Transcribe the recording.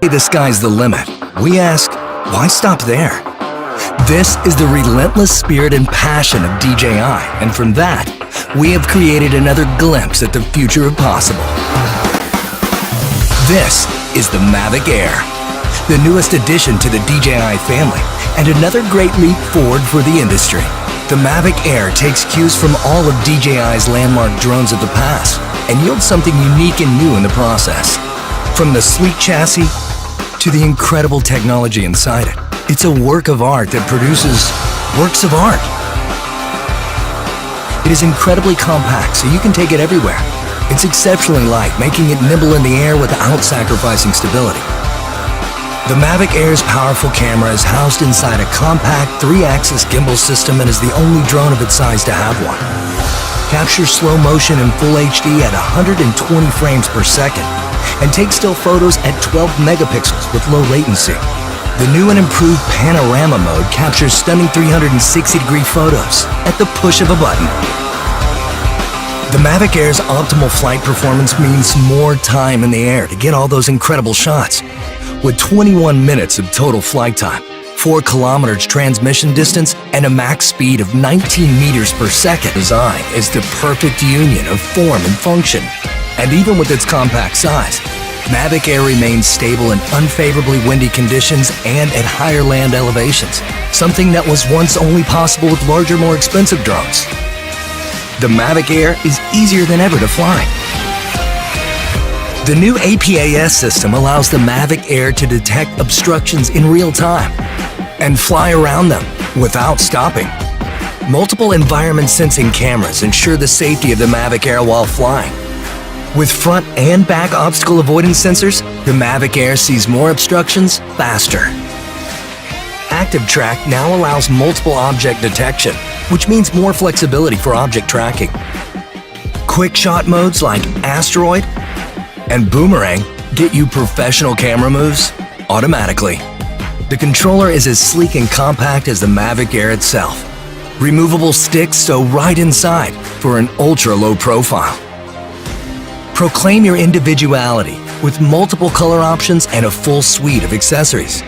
The sky's the limit. We ask, why stop there? This is the relentless spirit and passion of DJI, and from that, we have created another glimpse at the future of possible. This is the Mavic Air, the newest addition to the DJI family, and another great leap forward for the industry. The Mavic Air takes cues from all of DJI's landmark drones of the past and yields something unique and new in the process. From the sleek chassis to the incredible technology inside it, it's a work of art that produces works of art. It is incredibly compact, so you can take it everywhere. It's exceptionally light, making it nimble in the air without sacrificing stability. The Mavic Air's powerful camera is housed inside a compact 3-axis gimbal system and is the only drone of its size to have one. Captures slow motion in full HD at 120 frames per second and takes still photos at 12 megapixels with low latency. The new and improved panorama mode captures stunning 360-degree photos at the push of a button. The Mavic Air's optimal flight performance means more time in the air to get all those incredible shots. With 21 minutes of total flight time, 4 kilometers transmission distance, and a max speed of 19 meters per second, design is the perfect union of form and function. And even with its compact size, Mavic Air remains stable in unfavorably windy conditions and at higher land elevations, something that was once only possible with larger, more expensive drones. The Mavic Air is easier than ever to fly. The new APAS system allows the Mavic Air to detect obstructions in real time and fly around them without stopping. Multiple environment sensing cameras ensure the safety of the Mavic Air while flying. With front and back obstacle avoidance sensors, the Mavic Air sees more obstructions faster. Active Track now allows multiple object detection, which means more flexibility for object tracking. Quick shot modes like Asteroid and Boomerang get you professional camera moves automatically. The controller is as sleek and compact as the Mavic Air itself. Removable sticks sew right inside for an ultra-low profile. Proclaim your individuality with multiple color options and a full suite of accessories.